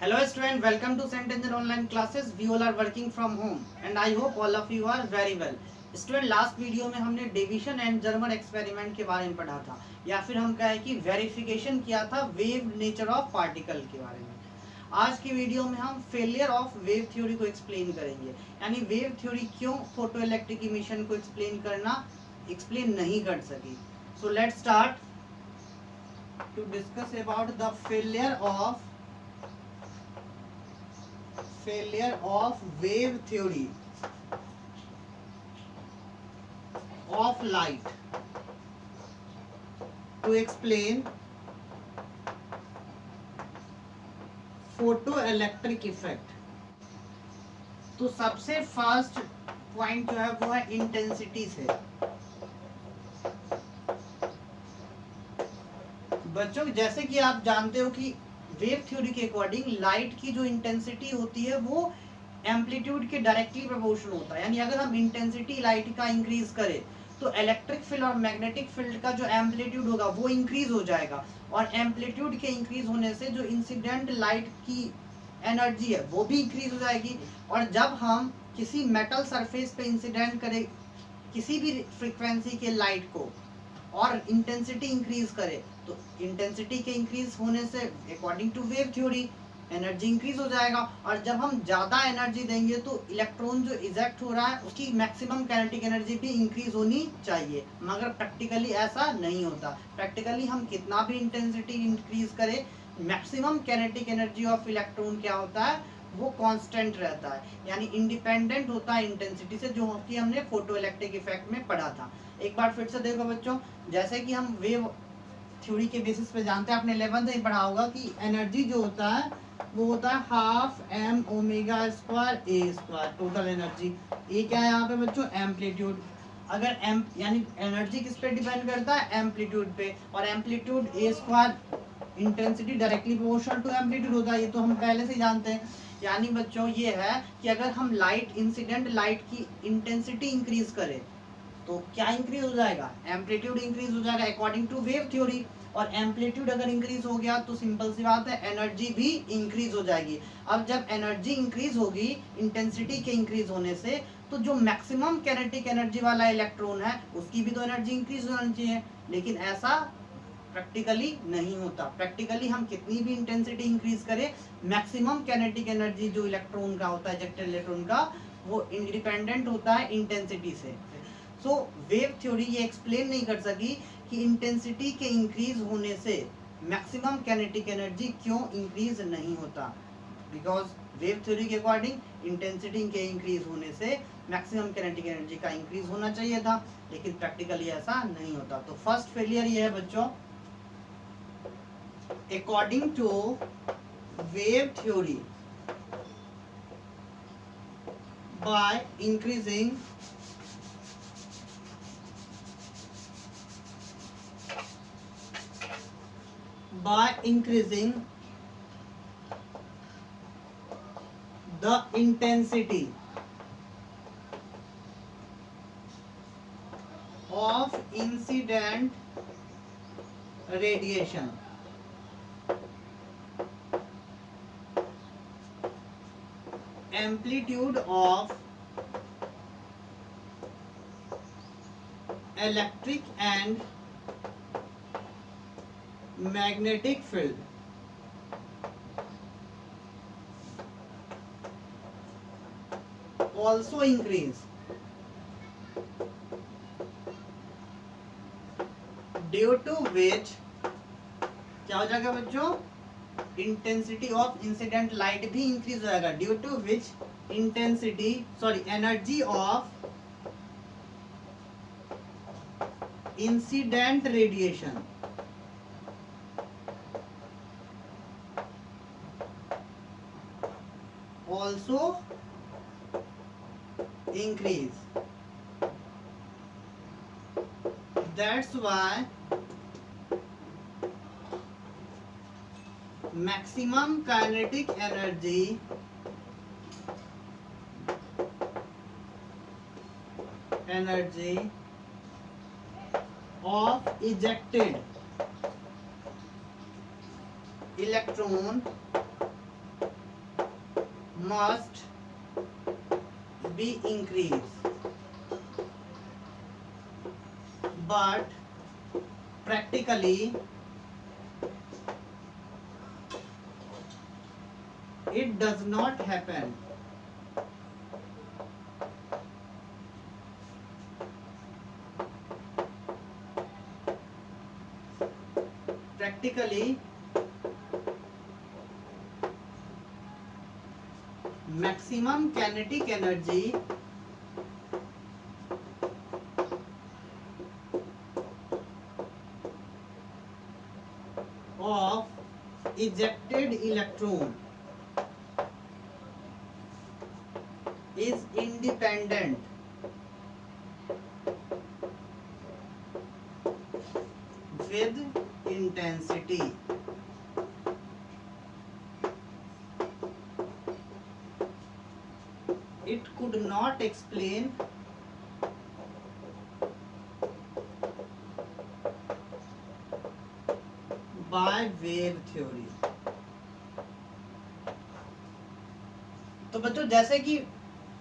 Hello student, welcome to St. Angel online classes. We all are working from home and I hope all of you are very well. Student last video में हमने division and German experiment के बारे में पढ़ा था या फिर हम कहें कि वेरिफिकेशन किया था वेव नेचर ऑफ पार्टिकल के बारे में। आज की वीडियो में हम फेलियर ऑफ वेव थ्योरी को एक्सप्लेन करेंगे, यानी वेव थ्योरी क्यों फोटो इलेक्ट्रिक इमिशन को एक्सप्लेन नहीं कर सकी। So let's start to discuss about the failure of wave theory of light to explain photoelectric effect। तो सबसे फर्स्ट पॉइंट जो है वो है इंटेंसिटी से। बच्चों जैसे कि आप जानते हो कि वेव थ्योरी के अकॉर्डिंग लाइट की जो इंटेंसिटी होती है वो एम्पलीट्यूड के डायरेक्टली प्रोपोर्शनल होता है, यानी अगर हम इंटेंसिटी लाइट का इंक्रीज करें तो इलेक्ट्रिक फील्ड और मैग्नेटिक फील्ड का जो एम्पलीट्यूड होगा वो इंक्रीज हो जाएगा, और एम्पलीट्यूड के इंक्रीज होने से जो इंसिडेंट लाइट की एनर्जी है वो भी इंक्रीज हो जाएगी। और जब हम किसी मेटल सरफेस पे इंसिडेंट करें किसी भी फ्रीक्वेंसी के लाइट को और इंटेंसिटी इंक्रीज करे तो इंटेंसिटी के इंक्रीज होने से according to wave theory energy increase हो जाएगा, और जब हम ज़्यादा एनर्जी देंगे तो इलेक्ट्रॉन जो इजेक्ट हो रहा है उसकी मैक्सिमम काइनेटिक एनर्जी भी इंक्रीज होनी चाहिए, मगर प्रैक्टिकली ऐसा नहीं होता। प्रैक्टिकली हम कितना भी इंटेंसिटी इंक्रीज करें maximum kinetic energy of electron क्या होता है वो कांस्टेंट रहता है, यानी इंडिपेंडेंट होता है इंटेंसिटी से, जो कि हमने फोटो इलेक्ट्रिक इफेक्ट में पढ़ा था। एक बार फिर से देखो बच्चों, जैसे कि हम वेव थ्योरी के बेसिस पे जानते हैं, आपने 11th में पढ़ा होगा कि एनर्जी जो होता है वो होता है हाफ एम ओमेगा स्क्वायर ए स्क्वायर टोटल एनर्जी। ये क्या है यहाँ पे बच्चों? एम्पलीट्यूड। अगर एम यानी एनर्जी किस पे डिपेंड करता है? एम्पलीट्यूड पे, और amplitude A square intensity directly proportional to amplitude होता है, ये तो हम पहले से जानते हैं। यानी बच्चों ये है कि अगर हम लाइट इंसिडेंट लाइट की इंटेंसिटी इंक्रीज करें तो क्या इंक्रीज हो जाएगा? एम्पलीट्यूड इंक्रीज हो जाएगा अकॉर्डिंग टू वेव थ्योरी, और एम्पलीट्यूड अगर इंक्रीज हो गया तो सिंपल सी बात है एनर्जी भी इंक्रीज हो जाएगी। अब जब एनर्जी इंक्रीज होगी इंटेंसिटी के इंक्रीज होने से तो जो मैक्सिमम काइनेटिक एनर्जी वाला इलेक्ट्रॉन है उसकी भी तो एनर्जी इंक्रीज होनी चाहिए, लेकिन ऐसा प्रैक्टिकली नहीं होता। प्रैक्टिकली हम कितनी भी इंटेंसिटी इंक्रीज करें मैक्सिमम काइनेटिक एनर्जी जो इलेक्ट्रॉन का होता है इजेक्टेड इलेक्ट्रॉन का वो इंडिपेंडेंट होता है इंटेंसिटी से। सो वेव थ्योरी ये एक्सप्लेन नहीं कर सकी कि इंटेंसिटी के इंक्रीज होने से मैक्सिमम काइनेटिक एनर्जी क्यों इंक्रीज नहीं होता, बिकॉज वेव थ्योरी के अकॉर्डिंग इंटेंसिटी के इंक्रीज होने से मैक्सिमम काइनेटिक एनर्जी का इंक्रीज होना चाहिए था, लेकिन प्रैक्टिकली ऐसा नहीं होता। तो फर्स्ट फेलियर ये है बच्चों, according to wave theory by increasing the intensity of incident radiation, amplitude of electric and magnetic field also increase due to which क्या हो जाएगा बच्चों? इंटेंसिटी ऑफ इंसिडेंट लाइट भी इंक्रीज हो जाएगा, due to which energy of incident radiation also increase। That's why maximum kinetic energy of ejected electron must be increased, but practically it does not happen. Practically maximum kinetic energy of ejected electron is independent with intensity. It could not explain by wave theory. तो बच्चों जैसे कि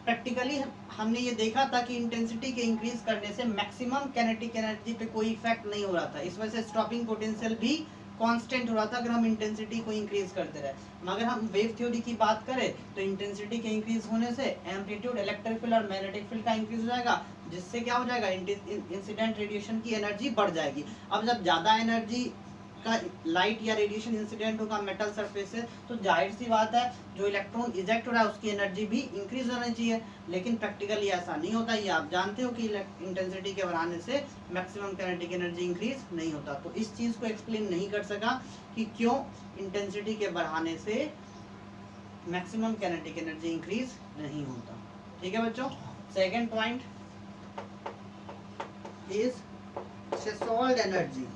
practically हमने ये देखा था कि intensity के इंक्रीज करने से मैक्सिमम काइनेटिक एनर्जी पे कोई इफेक्ट नहीं हो रहा था, इस वजह से स्टॉपिंग पोटेंशियल भी कांस्टेंट हो रहा था अगर हम इंटेंसिटी को इंक्रीज करते रहे। मगर हम वेव थ्योरी की बात करें तो इंटेंसिटी के इंक्रीज होने से एम्पलीट्यूड, इलेक्ट्रिक फील्ड और मैग्नेटिक फील्ड का इंक्रीज हो जाएगा, जिससे क्या हो जाएगा, इंसिडेंट रेडिएशन की एनर्जी बढ़ जाएगी। अब जब ज्यादा एनर्जी का लाइट या रेडिएशन इंसिडेंट होगा मेटल सरफेस से, तो जाहिर सी बात है जो इलेक्ट्रॉन इजेक्ट हो रहा है उसकी एनर्जी भी इंक्रीज होना चाहिए। लेकिन प्रैक्टिकली ऐसा नहीं होता, ये आप जानते हो कि इंटेंसिटी के बढ़ाने से मैक्सिमम काइनेटिक एनर्जी इंक्रीज नहीं होता। तो इस चीज को एक्सप्लेन नहीं कर सका कि क्यों इंटेंसिटी के बढ़ाने से मैक्सिमम काइनेटिक एनर्जी इंक्रीज नहीं होता। ठीक है बच्चों, second point is threshold energy,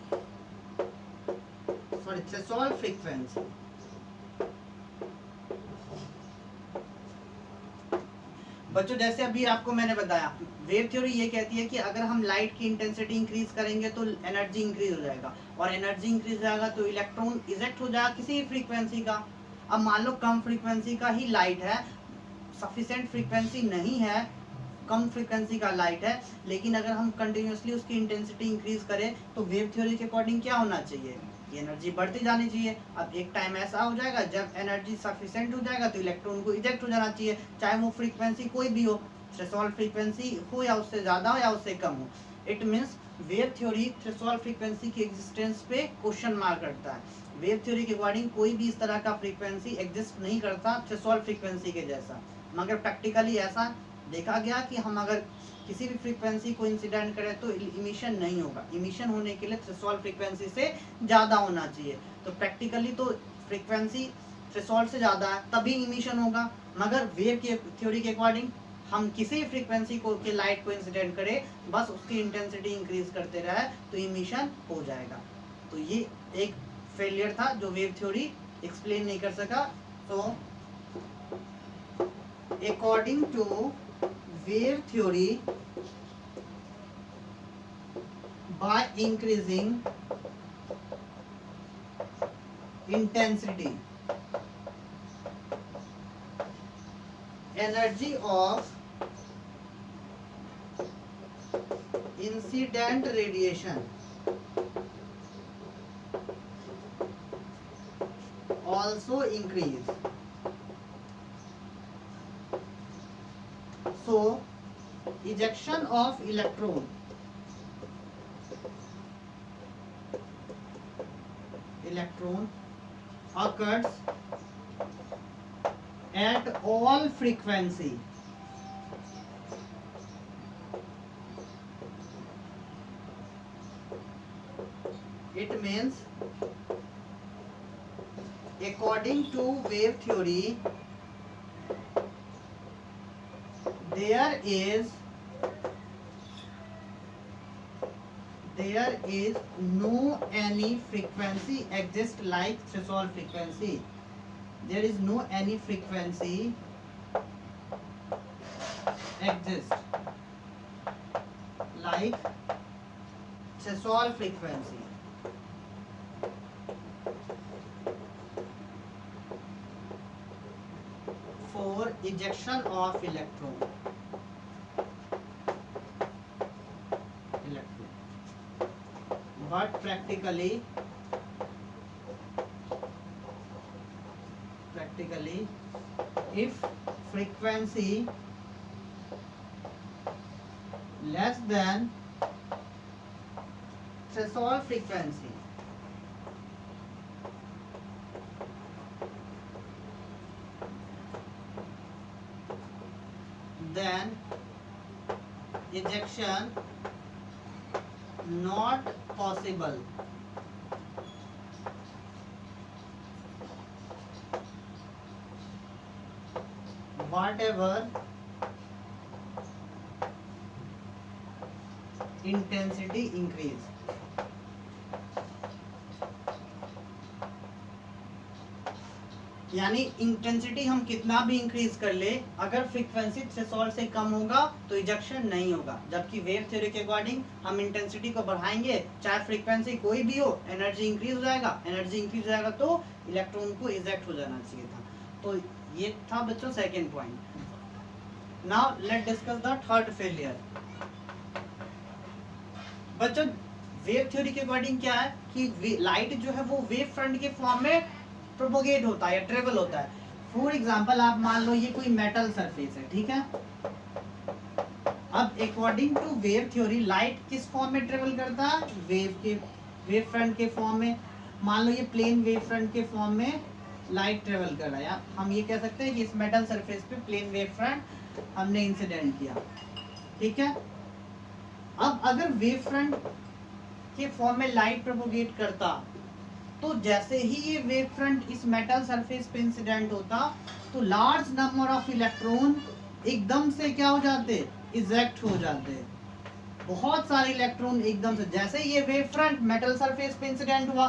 sorry threshold frequency. बच्चों जैसे अभी आपको मैंने बताया, वेव थ्योरी ये कहती है कि अगर हम लाइट की इंटेंसिटी इंक्रीज करेंगे तो एनर्जी इंक्रीज हो जाएगा, और एनर्जी इंक्रीज हो जाएगा तो इलेक्ट्रॉन इजेक्ट हो जाएगा किसी फ्रीक्वेंसी का। अब मान लो कम फ्रीक्वेंसी का ही लाइट है, सफिशिएंट फ्रीक्वेंसी नहीं है, कम फ्रीक्वेंसी का लाइट है, लेकिन अगर हम कंटिन्यूसली उसकी इंटेंसिटी इंक्रीज करें तो वेव थ्योरी के अकॉर्डिंग क्या होना चाहिए, एनर्जी बढ़ती जानी चाहिए। अब एक टाइम ऐसा हो जाएगा जब एनर्जी सफिशिएंट हो जाएगा तो इलेक्ट्रॉन को इजेक्ट हो जाना चाहिए, चाहे वो फ्रीक्वेंसी कोई भी हो, थ्रेशोल्ड फ्रीक्वेंसी हो या उससे ज्यादा हो या उससे कम हो। It means wave theory threshold frequency की एग्जिस्टेंस पे क्वेश्चन मार्क करता है। वेव थ्योरी के अकॉर्डिंग कोई भी इस तरह का फ्रीक्वेंसी एग्जिस्ट नहीं करता थ्रेशोल्ड फ्रीक्वेंसी के जैसा। मगर प्रैक्टिकली ऐसा देखा गया कि हम अगर किसी भी फ्रीक्वेंसी को इंसिडेंट करें तो इमिशन नहीं होगा, इमिशन होने के लिए थ्रेशोल्ड फ्रीक्वेंसी से ज़्यादा होना चाहिए। तो प्रैक्टिकली तो फ्रीक्वेंसी थ्रेशोल्ड से ज़्यादा है तभी इमिशन होगा, मगर वेव के थ्योरी के अकॉर्डिंग हम किसी फ्रीक्वेंसी को के लाइट को इंसिडेंट करें, बस उसकी इंटेंसिटी इंक्रीज करते रहे तो इमिशन हो जाएगा। तो ये एक फेलियर था जो वेव थ्योरी एक्सप्लेन नहीं कर सका। तो according to wave theory, by increasing intensity, energy of incident radiation also increase. So ejection of electron occurs at all frequency. It means according to wave theory there is no any frequency exist like threshold frequency. There is no any frequency exist like threshold frequency. For for ejection of electron. But practically if frequency less than threshold frequency, then ejection not possible. Whatever intensity increase. यानी intensity हम कितना भी increase कर ले, अगर frequency threshold से कम होगा तो इजेक्शन नहीं होगा। जबकि वेव थ्योरी के अकॉर्डिंग हम इंटेंसिटी को बढ़ाएंगे, चाहे फ्रीक्वेंसी कोई भी हो, एनर्जी इंक्रीज हो जाएगा, एनर्जी इंक्रीज हो जाएगा तो इलेक्ट्रॉन को इजेक्ट हो जाना चाहिए था। तो ये था बच्चों second point. Now let discuss the third failure. बच्चों वेव थ्योरी के अकॉर्डिंग क्या है कि लाइट जो है वो वेव फ्रंट के फॉर्म में प्रोपोगेट होता है या ट्रेवल होता है। फॉर एग्जांपल आप मान लो ये कोई मेटल सरफेस है, ठीक है। अब according to wave theory light किस फॉर्म में ट्रेवल करता है? वेव फ्रंट के फॉर्म में। मान लो ये प्लेन वेव फ्रंट के फॉर्म में लाइट ट्रेवल कर रहा है। हम ये कह सकते हैं कि इस मेटल सरफेस पे प्लेन वेव फ्रंट हमने इंसिडेंट किया, ठीक है। अब अगर वेव फ्रंट के फॉर्म में लाइट प्रोपोगेट करता तो जैसे ही ये वेव फ्रंट इस मेटल सरफेस पे इंसिडेंट होता तो लार्ज नंबर ऑफ इलेक्ट्रॉन एकदम से क्या हो जाते? इजेक्ट हो जाते। बहुत सारे इलेक्ट्रॉन एकदम से, जैसे ये वेव फ्रंट मेटल सरफेस पे इंसिडेंट हुआ,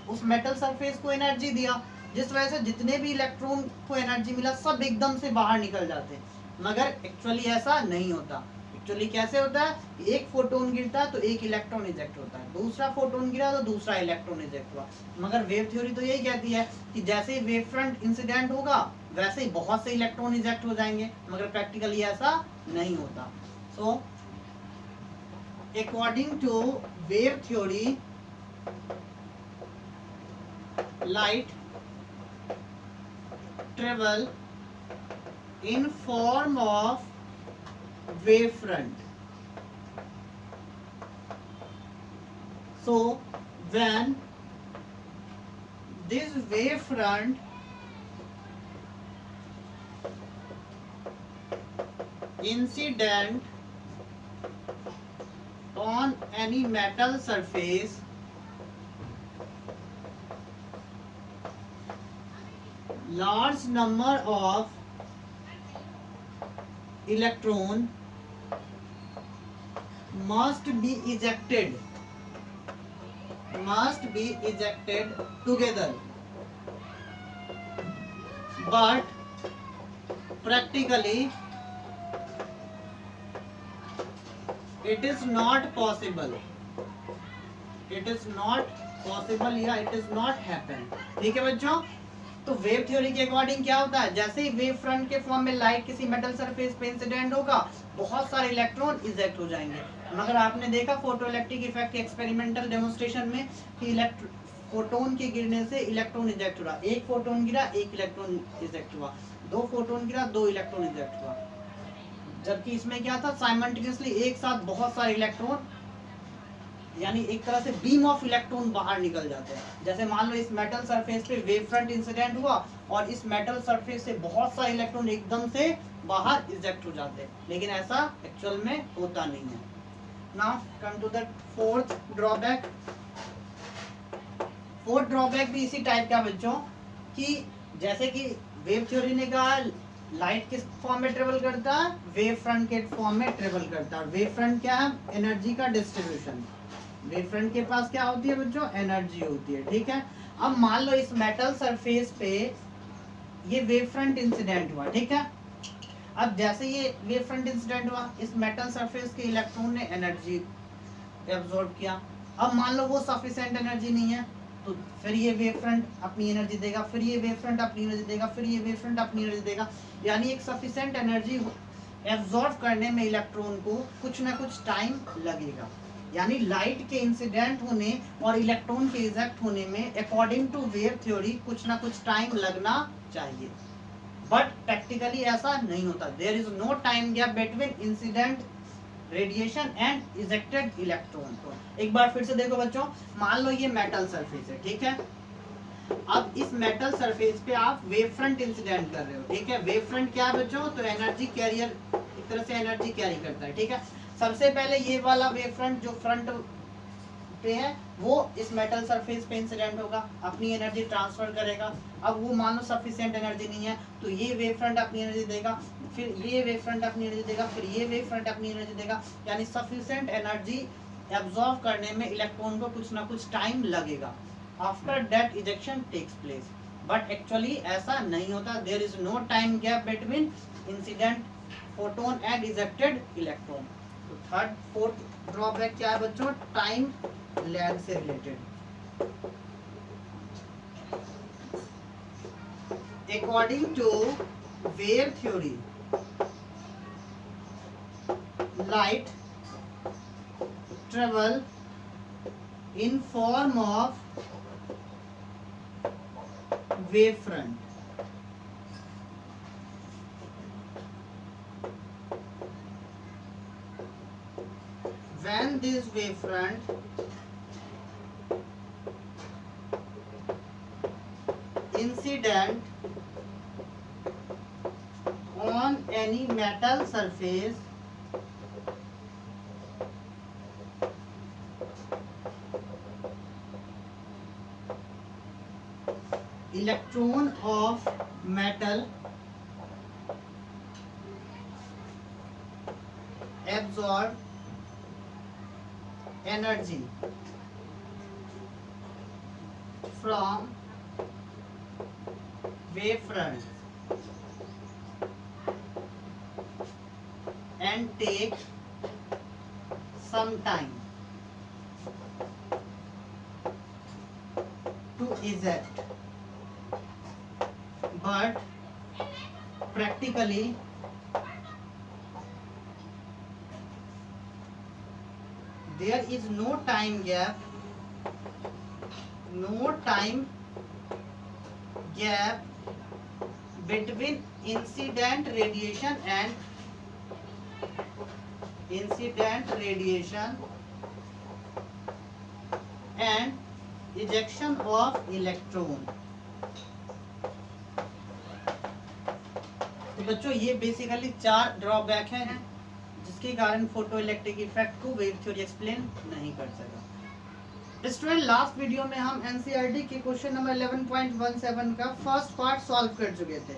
उस मेटल सरफेस को एनर्जी दिया, जिस वजह से जितने भी इलेक्ट्रॉन को एनर्जी मिला सब एकदम से बाहर निकल जाते। मगर एक्चुअली ऐसा नहीं होता। एक्चुअली कैसे होता है? एक फोटोन गिरता है तो एक इलेक्ट्रॉन इजेक्ट होता है, दूसरा फोटोन गिरा तो दूसरा इलेक्ट्रॉन इजेक्ट हुआ। मगर वेव थ्योरी तो यही कहती है कि जैसे ही वेव फ्रंट इंसिडेंट होगा वैसे ही बहुत से इलेक्ट्रॉन इजेक्ट हो जाएंगे। मगर प्रैक्टिकली ऐसा नहीं होता। So according to wave theory light travel in form of wave front. So when this wave front incident on any metal surface, large number of electron must be ejected together, but practically it is not possible या it is not happen। ठीक है बच्चों। तो wave theory के according क्या होता है? जैसे ही वेव फ्रंट के फॉर्म में लाइट किसी मेटल सरफेस पे इंसिडेंट होगा बहुत सारे इलेक्ट्रॉन इजेक्ट हो जाएंगे। मगर आपने देखा फोटोइलेक्ट्रिक इफेक्ट के एक्सपेरिमेंटल डेमोंस्ट्रेशन में कि फोटोन के गिरने से इलेक्ट्रॉन इजेक्ट हुआ। एक फोटोन गिरा एक इलेक्ट्रॉन इजेक्ट हुआ, दो फोटोन गिरा दो इलेक्ट्रॉन इजेक्ट हुआ। जबकि इसमें क्या था? साइमल्टेनियसली एक साथ बहुत सारे इलेक्ट्रॉन, यानी एक तरह से बीम ऑफ इलेक्ट्रॉन बाहर निकल जाते हैं। जैसे मान लो इस मेटल सरफेस पे वेव फ्रंट इंसिडेंट हुआ और इस मेटल सरफेस से बहुत सारे इलेक्ट्रॉन एकदम से बाहर इजेक्ट हो जाते हैं, लेकिन ऐसा एक्चुअल में होता नहीं है। Now come to the fourth drawback. Fourth drawback भी इसी टाइप का बच्चों कि जैसे कि वेव थ्योरी ने कहा लाइट किस फॉर्म में ट्रेवल करता है? वेव फ्रंट के फॉर्म में ट्रेवल करता है। वेव फ्रंट क्या है? एनर्जी का डिस्ट्रीब्यूशन। वेव फ्रंट के पास क्या होती है बच्चों? एनर्जी होती है, ठीक है। अब मान लो इस मेटल सरफेस पे ये वेव फ्रंट इंसिडेंट हुआ, ठीक है। अब जैसे ये वेव फ्रंट इंसिडेंट हुआ इस मेटल सरफेस के इलेक्ट्रॉन ने एनर्जी एब्जॉर्ब किया। अब मान लो वो सफिशिएंट एनर्जी नहीं है तो फिर ये वेव फ्रंट अपनी एनर्जी देगा, फिर ये वेव फ्रंट अपनी एनर्जी देगा, फिर ये वेव फ्रंट अपनी एनर्जी देगा। यानी एक सफिशिएंट एनर्जी एब्जॉर्ब करने में इलेक्ट्रॉन को कुछ ना कुछ टाइम लगेगा। यानी लाइट के इंसिडेंट होने और इलेक्ट्रॉन के इजेक्ट होने में अकॉर्डिंग टू वेव थ्योरी कुछ ना कुछ टाइम लगना चाहिए, बट प्रैक्टिकली ऐसा नहीं होता। There is no time gap between incident radiation and ejected electron. तो एक बार फिर से देखो बच्चों, मान लो ये मेटल सरफेस है, ठीक है। अब इस मेटल सरफेस पे आप वेव फ्रंट इंसिडेंट कर रहे हो, ठीक है। वेव फ्रंट क्या है बच्चों, तो एनर्जी कैरियर, एक तरह से एनर्जी कैरी करता है, ठीक है। सबसे पहले ये वाला वेव फ्रंट जो फ्रंट पे है वो इस मेटल सरफेस पे इंसिडेंट होगा, अपनी एनर्जी ट्रांसफर करेगा। अब वो मान लो सफिशिएंट एनर्जी नहीं है तो ये वेव फ्रंट अपनी एनर्जी देगा, फिर ये वेव फ्रंट अपनी एनर्जी देगा, फिर ये वेव फ्रंट अपनी एनर्जी देगा। यानी सफिशिएंट एनर्जी एब्जॉर्ब करने में इलेक्ट्रॉन को कुछ ना कुछ टाइम लगेगा। After that ejection takes place, but actually ऐसा नहीं होता। There is no time gap between incident photon and ejected electron. तो थर्ड फोर्थ ड्रॉबैक क्या है बच्चों, टाइम लैग से related. According to wave theory, light travel in form of wave front. When this wave front incident on any metal surface, electron of metal absorb energy from wave front and take some time to eject, but practically there is no time gap between incident radiation and ejection of electron। तो बच्चों ये basically 4 drawback हैं जिसके कारण photo electric effect को wave theory explain नहीं कर सका। स्टूडेंट लास्ट वीडियो में हम एनसीईआरटी के क्वेश्चन नंबर 11.17 का फर्स्ट पार्ट सॉल्व कर चुके थे।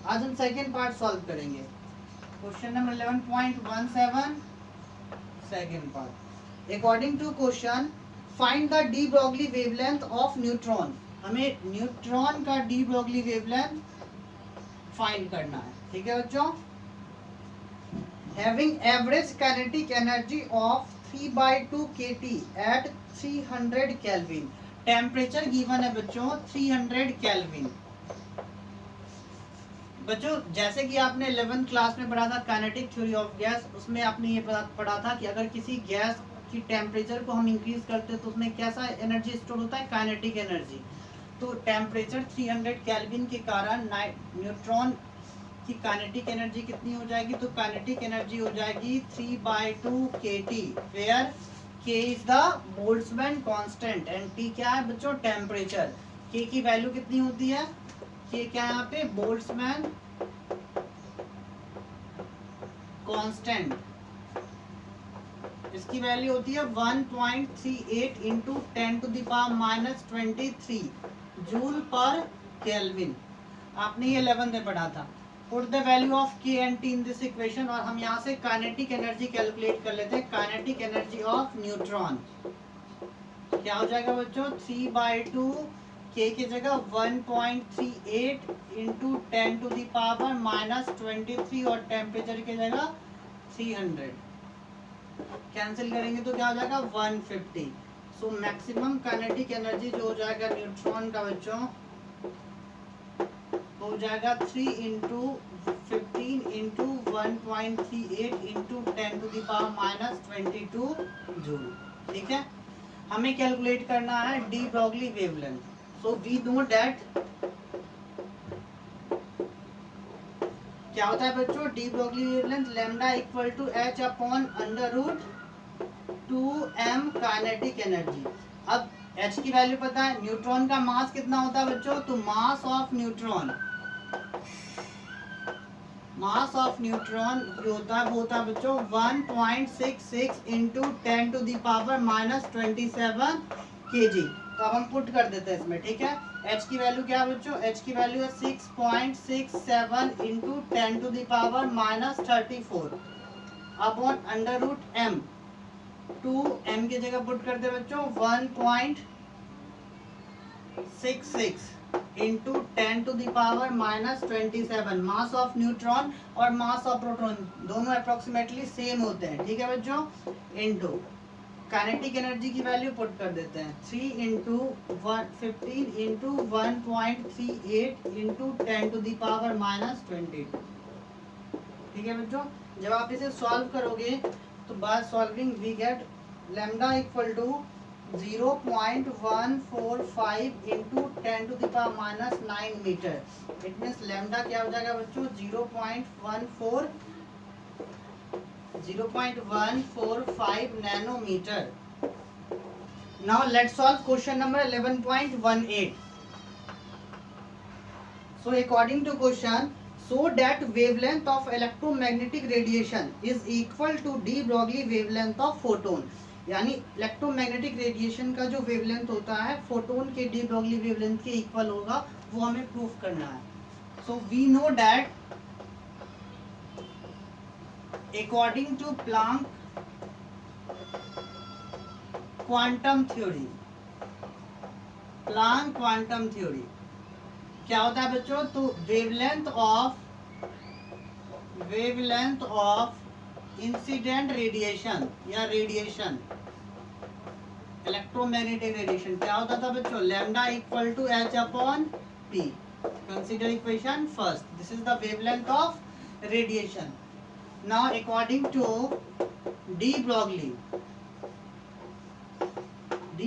आज हम सेकंड पार्ट सॉल्व करेंगे। Question number 11.17 second part. According to question find the de Broglie wavelength of neutron. हमें न्यूट्रॉन का डी ब्रॉगली वेवलेंथ फाइंड करना है, ठीक है बच्चों। Having average kinetic energy of 3/2 kT at 300 Kelvin. Temperature given है बच्चों 300 केल्विन। बच्चों जैसे कि आपने 11th क्लास में पढ़ा था काइनेटिक थ्योरी ऑफ गैस, उसमें आपने ये पढ़ा था कि अगर किसी गैस की टेम्परेचर को हम इंक्रीज करते हैं तो उसमें कैसा एनर्जी स्टोर होता है, काइनेटिक एनर्जी। तो टेम्परेचर 300 केल्विन के कारण न्यूट्रॉन की काइनेटिक एनर्जी कितनी हो जाएगी, तो काइनेटिक एनर्जी हो जाएगी 3/2 kT, where K is the Boltzmann constant and T क्या है बच्चों, टेम्परेचर। K की वैल्यू कितनी होती है, K क्या है यहाँ पे, बोल्ट्जमैन कांस्टेंट। इसकी वैल्यू होती है 1.38 इंटू 10⁻⁻23 जूल पर केल्विन। आपने ये 11th में पढ़ा था। Put the value of K and T in this equation, और हम यहाँ से काइनेटिक एनर्जी कैलकुलेट कर लेते हैं। काइनेटिक एनर्जी ऑफ न्यूट्रॉन क्या हो जाएगा बच्चों, 3/2 K की जगह 1.38 इंटू 10⁻⁻23 और टेम्परेचर की जगह 300। कैंसिल करेंगे तो क्या हो जाएगा 150। सो मैक्सिमम काइनेटिक एनर्जी जो हो जाएगा न्यूट्रॉन का बच्चों हो जाएगा 3 इंटू 15 इंटू 1.38 इंटू 10⁻⁻22 जूल। ठीक है, हमें कैलकुलेट करना है de Broglie wavelength. So we know that क्या होता है बच्चों, de Broglie wavelength lambda equal to H upon under root 2m kinetic energy. अब h की वैल्यू पता है, न्यूट्रॉन का मास कितना होता है बच्चों, तो मास ऑफ न्यूट्रॉन जो होता है वो होता है बच्चों 1.66 इंटू 10⁻⁻27 kg। तो अब हम पुट कर देते हैं इसमें। ठीक है, h की वैल्यू क्या है बच्चों, h की वैल्यू है 6.67 into 10⁻34 upon under root m। 2m की जगह पुट करते बच्चों 1.66 इंटू 10⁻⁻27 मास ऑफ न्यूट्रॉन और मास ऑफ प्रोटॉन दोनों अप्रोक्सीमेटली सेम होते हैं। ठीक है बच्चों, इंटू काइनेटिक एनर्जी की वैल्यू पुट कर देते हैं 3 इंटू 15 इंटू 1.38 इंटू 10⁻⁻22। ठीक है बच्चों, जब आप इसे सॉल्व करोगे तो by solving we get lambda equal to 0.145 into 10⁻⁹ metre. It means lambda क्या हो जाएगा बच्चों 0.145 nanometre. Now let's solve question number 11.18। So according to question, so that wavelength of electromagnetic radiation is equal to d Broglie wavelength of photon। यानी electromagnetic radiation का जो wavelength होता है photon के डी ब्रॉगली वेवलेंथ के equal होगा, वो हमें प्रूफ करना है। So we know that according to Planck quantum theory, Planck quantum theory क्या होता है बच्चों, तो वेवलेंथ ऑफ इंसिडेंट रेडिएशन या रेडिएशन इलेक्ट्रोमैग्नेटिक रेडिएशन क्या होता था बच्चों, lambda equal to H upon p. Consider equation first, this is the wavelength of radiation. Now according to de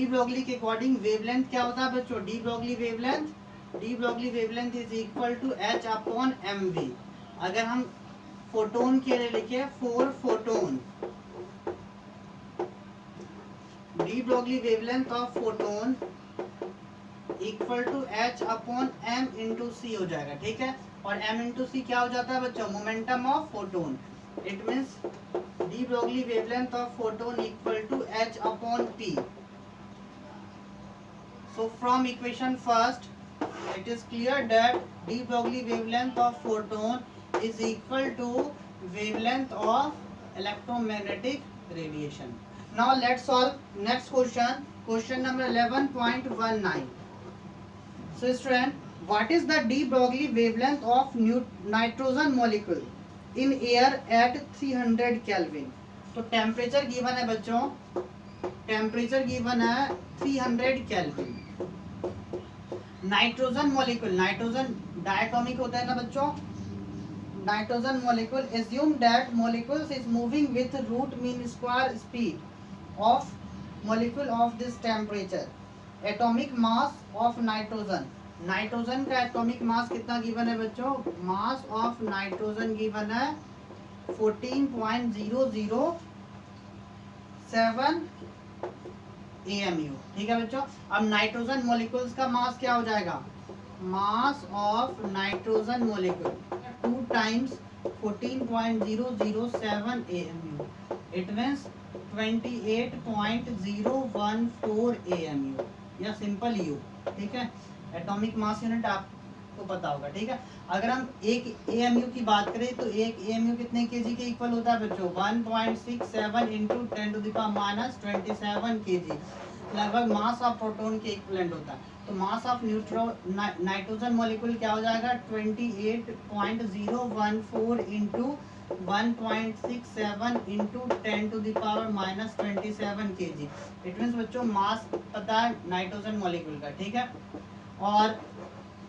Broglie के अकॉर्डिंग वेवलेंथ क्या होता है बच्चों, de Broglie wavelength is equal to H upon M V. अगर हम photon के लिए लिखे 4 photon, de Broglie wavelength of photon equal to H upon M into C हो जाएगा। ठीक है, और एम इंटू सी क्या हो जाता है बच्चों, momentum of photon. It means de Broglie wavelength of photon equal to H upon p. So from equation first it is clear that de Broglie wavelength of photon is equal to wavelength of electromagnetic radiation. Now let's solve next question, question number 11.19. So student, what is the de Broglie wavelength of nitrogen molecule in air at 300 Kelvin? तो temperature given है बच्चों, temperature given है 300 kelvin. Nitrogen molecule, nitrogen diatomic होता है ना बच्चों, nitrogen molecule, assume that molecules is moving with root mean square speed of molecule of this temperature। atomic mass of nitrogen, nitrogen का atomic mass कितना given है बच्चों, मास of nitrogen given है 14.007 AMU। ठीक है बच्चों, अब नाइट्रोजन मॉलिक्यूल्स का मास क्या हो जाएगा, मास of nitrogen molecule 2 times 14.007 AMU। It means 28.014 AMU या सिंपल यू। ठीक है, एटॉमिक मास यूनिट आपको पता होगा। ठीक है, अगर हम एक AMU की बात करें तो एक AMU कितने केजी के इक्वल होता है बच्चों, 1.67 इंटू 10⁻27 kg, लगभग मास ऑफ प्रोटॉन के इक्विवेलेंट होता है। तो मास ऑफ नाइट्रोजन मॉलिक्यूल क्या हो जाएगा 28.014 into 1.67 into 10 to the power minus 27 kg। It means बच्चों मास पता है नाइट्रोजन मॉलिक्यूल का, ठीक है, और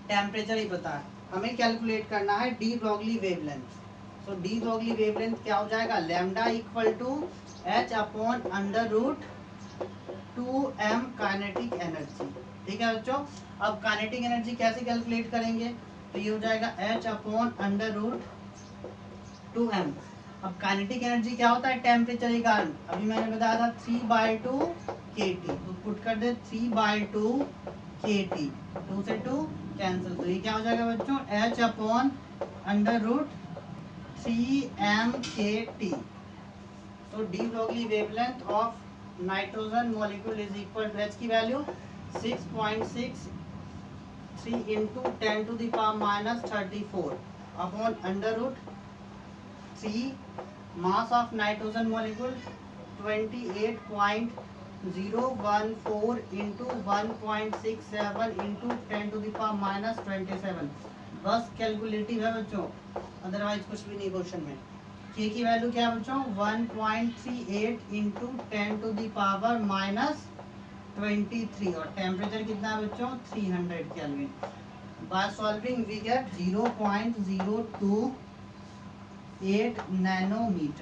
टेम्परेचर ही पता है। हमें कैलकुलेट करना है de Broglie wavelength. So de Broglie wavelength क्या हो जाएगा, lambda equal to H upon under root 2m kinetic energy. ठीक है बच्चों, अब काइनेटिक एनर्जी कैसे कैलकुलेट करेंगे, तो ये हो जाएगा h upon under root 2m। अब काइनेटिक एनर्जी क्या होता है, टेम्परेचर के कारण, अभी मैंने बताया था 3/2 kT, तो पुट कर दे 3/2 kT, 2 से 2 कैंसिल, तो ये क्या हो जाएगा बच्चों, h upon under root 3m kT। तो de Broglie wavelength of nitrogen molecule is equal to H की value 6.63 into 10 to the power minus 34 upon under root 3। Mass of nitrogen molecule 28.014 into 1.67 into 10 to the power minus 27। बस calculative है बच्चों, otherwise कुछ भी नहीं question में। के की वैल्यू क्या है बच्चों, 1.38 into 10 to the power minus 23, और टेम्परेचर कितना है बच्चों, 300 Kelvin. By solving we get 0.028 nanometre.